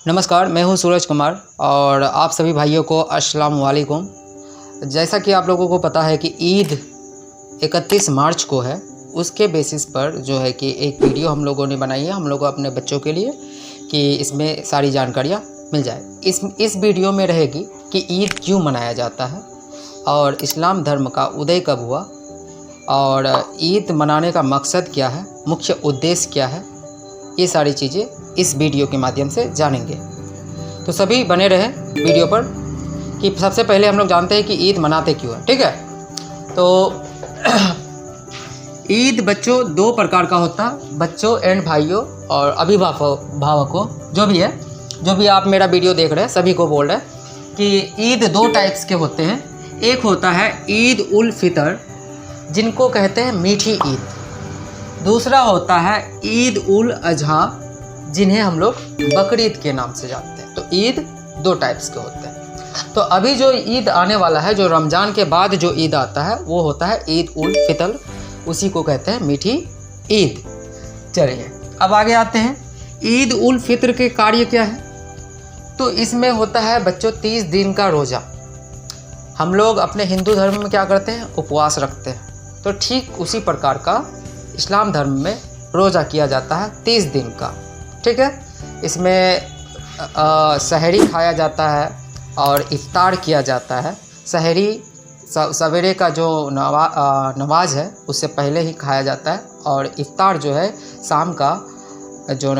नमस्कार, मैं हूं सूरज कुमार और आप सभी भाइयों को अस्सलाम वालेकुम। जैसा कि आप लोगों को पता है कि ईद 31 मार्च को है, उसके बेसिस पर जो है कि एक वीडियो हम लोगों ने बनाई है हम लोग अपने बच्चों के लिए कि इसमें सारी जानकारियाँ मिल जाए। इस वीडियो में रहेगी कि ईद क्यों मनाया जाता है और इस्लाम धर्म का उदय कब हुआ और ईद मनाने का मकसद क्या है, मुख्य उद्देश्य क्या है, ये सारी चीज़ें इस वीडियो के माध्यम से जानेंगे। तो सभी बने रहें वीडियो पर कि सबसे पहले हम लोग जानते हैं कि ईद मनाते क्यों है। ठीक है, तो ईद बच्चों दो प्रकार का होता है, बच्चों एंड भाइयों और अभिभावकों, जो भी आप मेरा वीडियो देख रहे हैं सभी को बोल रहे हैं कि ईद दो टाइप्स के होते हैं। एक होता है ईद उल फितर, जिनको कहते हैं मीठी ईद। दूसरा होता है ईद उल अजहा, जिन्हें हम लोग बकरीद के नाम से जानते हैं। तो ईद दो टाइप्स के होते हैं। तो अभी जो ईद आने वाला है, जो रमज़ान के बाद जो ईद आता है, वो होता है ईद उल फितर, उसी को कहते हैं मीठी ईद। चलिए अब आगे आते हैं। ईद उल फितर के कार्य क्या है? तो इसमें होता है बच्चों 30 दिन का रोज़ा। हम लोग अपने हिंदू धर्म में क्या करते हैं, उपवास रखते हैं। तो ठीक उसी प्रकार का इस्लाम धर्म में रोज़ा किया जाता है 30 दिन का। ठीक है, इसमें सहरी खाया जाता है और इफ्तार किया जाता है। सहरी सवेरे का जो नमाज है उससे पहले ही खाया जाता है और इफ्तार जो है शाम का जो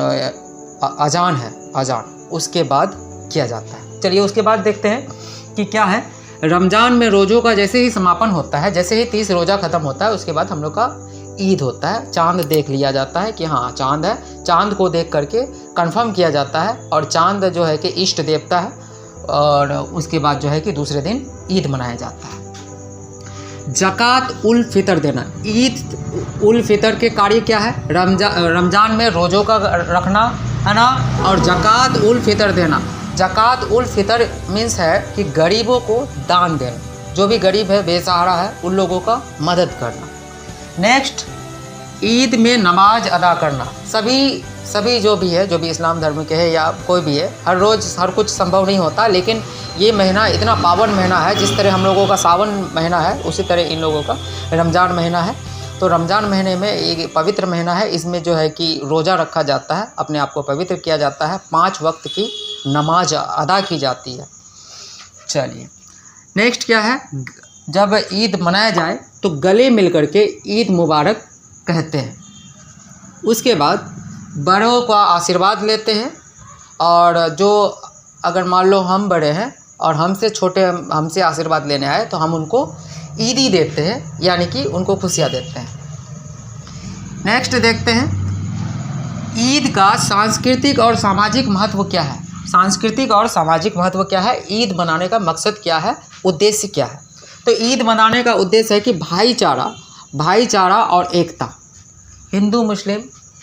अजान उसके बाद किया जाता है। चलिए उसके बाद देखते हैं कि क्या है। रमज़ान में रोज़ों का जैसे ही समापन होता है, जैसे ही 30 रोज़ा ख़त्म होता है, उसके बाद हम लोग का ईद होता है। चांद देख लिया जाता है कि हाँ चांद है, चांद को देख करके कंफर्म किया जाता है और चांद जो है कि इष्ट देवता है और उसके बाद जो है कि दूसरे दिन ईद मनाया जाता है। ज़कात उल फितर देना। ईद उल फितर के कार्य क्या है? रमज़ान में रोज़ों का रखना है ना, और ज़कात उल फितर देना। ज़कात उल फितर मीन्स है कि गरीबों को दान देना, जो भी गरीब है, बेसहारा है, उन लोगों का मदद करना। नेक्स्ट, ईद में नमाज अदा करना। सभी जो भी है, जो भी इस्लाम धर्म के है या कोई भी है, हर रोज़ हर कुछ संभव नहीं होता, लेकिन ये महीना इतना पावन महीना है, जिस तरह हम लोगों का सावन महीना है उसी तरह इन लोगों का रमज़ान महीना है। तो रमज़ान महीने में एक पवित्र महीना है, इसमें जो है कि रोज़ा रखा जाता है, अपने आप को पवित्र किया जाता है, 5 वक्त की नमाज अदा की जाती है। चलिए नेक्स्ट क्या है, जब ईद मनाया जाए तो गले मिल करके ईद मुबारक कहते हैं। उसके बाद बड़ों का आशीर्वाद लेते हैं और जो अगर मान लो हम बड़े हैं और हमसे छोटे हमसे आशीर्वाद लेने आए तो हम उनको ईदी देते हैं, यानी कि उनको खुशियाँ देते हैं। नेक्स्ट देखते हैं, ईद का सांस्कृतिक और सामाजिक महत्व क्या है? सांस्कृतिक और सामाजिक महत्व क्या है? ईद मनाने का मकसद क्या है, उद्देश्य क्या है? तो ईद मनाने का उद्देश्य है कि भाईचारा और एकता। हिंदू मुस्लिम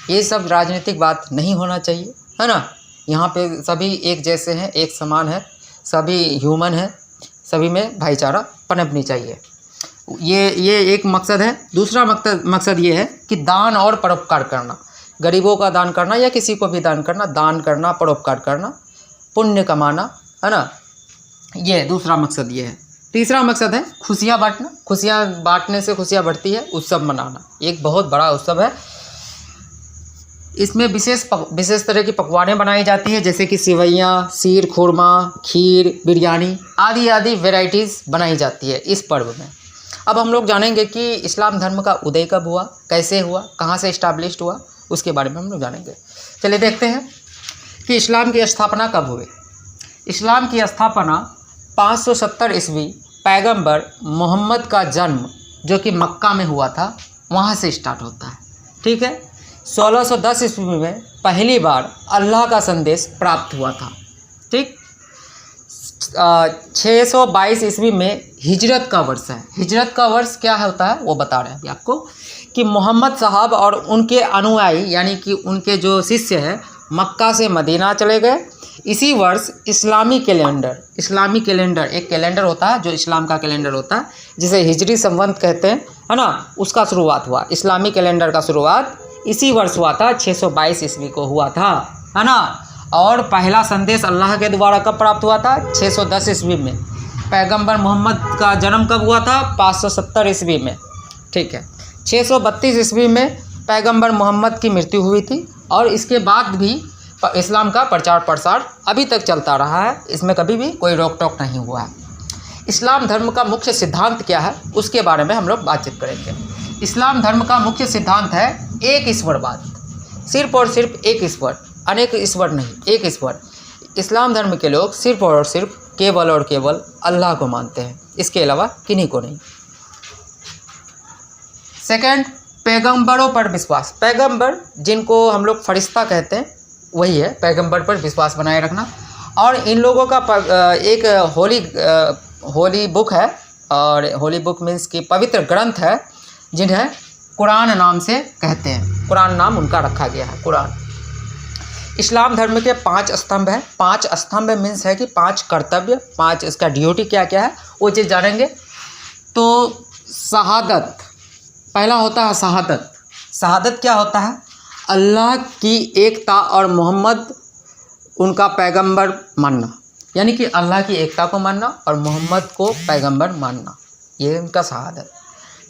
ये सब राजनीतिक बात नहीं होना चाहिए, है ना। यहाँ पे सभी एक जैसे हैं, एक समान है, सभी ह्यूमन हैं, सभी में भाईचारा पनपनी चाहिए। ये एक मकसद है। दूसरा मकसद ये है कि दान और परोपकार करना, गरीबों का दान करना या किसी को भी दान करना, परोपकार करना, पुण्य कमाना, है ना। ये दूसरा मकसद ये है। तीसरा मकसद है खुशियाँ बांटना। खुशियाँ बांटने से खुशियाँ बढ़ती है। उत्सव मनाना एक बहुत बड़ा उत्सव है। इसमें विशेष तरह की पकवानें बनाई जाती है, जैसे कि सेवइयाँ, शीर खुरमा, खीर, बिरयानी आदि वैरायटीज़ बनाई जाती है इस पर्व में। अब हम लोग जानेंगे कि इस्लाम धर्म का उदय कब हुआ, कैसे हुआ, कहाँ से इस्टाब्लिश्ड हुआ, उसके बारे में हम लोग जानेंगे। चलिए देखते हैं कि इस्लाम की स्थापना कब हुई। इस्लाम की स्थापना 570 ईस्वी पैगंबर मोहम्मद का जन्म जो कि मक्का में हुआ था, वहाँ से स्टार्ट होता है। ठीक है, 1610 ईस्वी में पहली बार अल्लाह का संदेश प्राप्त हुआ था। ठीक, 622 ईस्वी में हिजरत का वर्ष है। हिजरत का वर्ष क्या होता है वो बता रहे हैं अभी आपको, कि मोहम्मद साहब और उनके अनुयायी यानी कि उनके जो शिष्य हैं मक्का से मदीना चले गए। इसी वर्ष इस्लामी कैलेंडर एक कैलेंडर होता है जो इस्लाम का कैलेंडर होता है, जिसे हिजरी संवत कहते हैं, है ना, उसका शुरुआत हुआ। इस्लामी कैलेंडर का शुरुआत इसी वर्ष हुआ था, 622 ईस्वी को हुआ था, है ना। और पहला संदेश अल्लाह के द्वारा कब प्राप्त हुआ था? 610 ईस्वी में। पैगंबर मोहम्मद का जन्म कब हुआ था? 570 ईस्वी में। ठीक है। 632 ईस्वी में पैगंबर मोहम्मद की मृत्यु हुई थी और इसके बाद भी इस्लाम का प्रचार प्रसार अभी तक चलता रहा है, इसमें कभी भी कोई रोक टोक नहीं हुआ है। इस्लाम धर्म का मुख्य सिद्धांत क्या है उसके बारे में हम लोग बातचीत करेंगे। इस्लाम धर्म का मुख्य सिद्धांत है एक ईश्वरवाद, सिर्फ और सिर्फ एक ईश्वर, अनेक ईश्वर नहीं, एक ईश्वर। इस्लाम धर्म के लोग सिर्फ और सिर्फ केवल और केवल अल्लाह को मानते हैं, इसके अलावा किन्हीं को नहीं। सेकंड, पैगंबरों पर विश्वास। पैगंबर जिनको हम लोग फरिश्ता कहते हैं वही है, पैगंबर पर विश्वास बनाए रखना। और इन लोगों का एक होली बुक है, और होली बुक मीन्स कि पवित्र ग्रंथ है जिन्हें कुरान नाम से कहते हैं। कुरान नाम उनका रखा गया है, कुरान। इस्लाम धर्म के 5 स्तंभ हैं। 5 स्तंभ मीन्स है कि 5 कर्तव्य, 5 इसका ड्यूटी क्या क्या है वो चीज़ जानेंगे। तो शहादत, पहला होता है शहादत। शहादत क्या होता है? अल्लाह की एकता और मोहम्मद उनका पैगंबर मानना, यानी कि अल्लाह की एकता को मानना और मोहम्मद को पैगंबर मानना, ये उनका शहादत।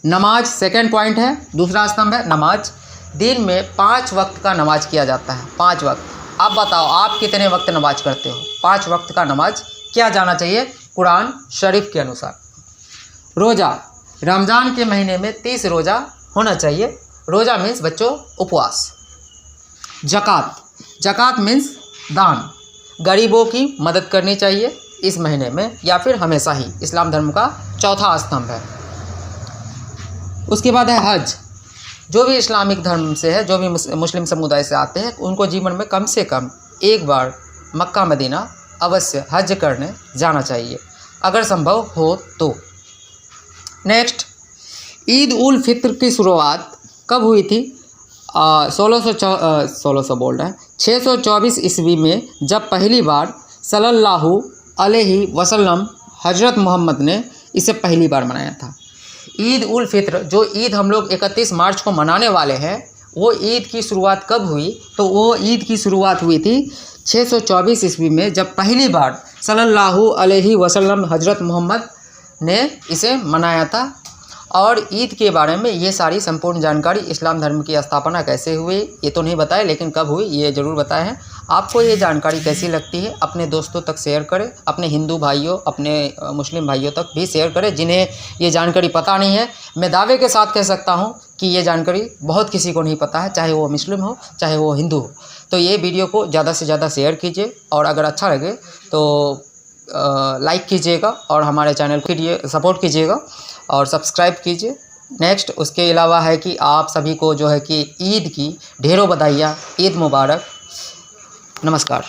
नमाज सेकंड पॉइंट है, दूसरा स्तंभ है नमाज। दिन में 5 वक्त का नमाज किया जाता है, 5 वक्त। आप बताओ आप कितने वक्त नमाज करते हो? 5 वक्त का नमाज क्या जाना चाहिए कुरान शरीफ के अनुसार। रोज़ा, रमज़ान के महीने में 30 रोज़ा होना चाहिए। रोज़ा मीन्स बच्चों उपवास। ज़कात, ज़कात मीन्स दान, गरीबों की मदद करनी चाहिए इस महीने में या फिर हमेशा ही, इस्लाम धर्म का चौथा स्तंभ है। उसके बाद है हज। जो भी इस्लामिक धर्म से है, जो भी मुस्लिम समुदाय से आते हैं, उनको जीवन में कम से कम एक बार मक्का मदीना अवश्य हज करने जाना चाहिए अगर संभव हो तो। नेक्स्ट, ईद उल फित्र की शुरुआत कब हुई थी? 624 ईस्वी में, जब पहली बार सल्लल्लाहु अलैहि वसल्लम हजरत मोहम्मद ने इसे पहली बार मनाया था। ईद उल फित्र, जो ईद हम लोग 31 मार्च को मनाने वाले हैं, वो ईद की शुरुआत कब हुई? तो वो ईद की शुरुआत हुई थी 624 ईस्वी में, जब पहली बार सल्लल्लाहु अलैहि वसल्लम हजरत मोहम्मद ने इसे मनाया था। और ईद के बारे में ये सारी संपूर्ण जानकारी, इस्लाम धर्म की स्थापना कैसे हुई ये तो नहीं बताए, लेकिन कब हुई ये ज़रूर बताए हैं। आपको ये जानकारी कैसी लगती है अपने दोस्तों तक शेयर करें, अपने हिंदू भाइयों, अपने मुस्लिम भाइयों तक भी शेयर करें जिन्हें ये जानकारी पता नहीं है। मैं दावे के साथ कह सकता हूँ कि ये जानकारी बहुत किसी को नहीं पता है, चाहे वो मुस्लिम हो चाहे वो हिंदू हो। तो ये वीडियो को ज़्यादा से ज़्यादा शेयर कीजिए और अगर अच्छा लगे तो लाइक कीजिएगा और हमारे चैनल के लिए सपोर्ट कीजिएगा और सब्सक्राइब कीजिए। नेक्स्ट, उसके अलावा है कि आप सभी को जो है कि ईद की ढेरों बधाइयाँ, ईद मुबारक। नमस्कार।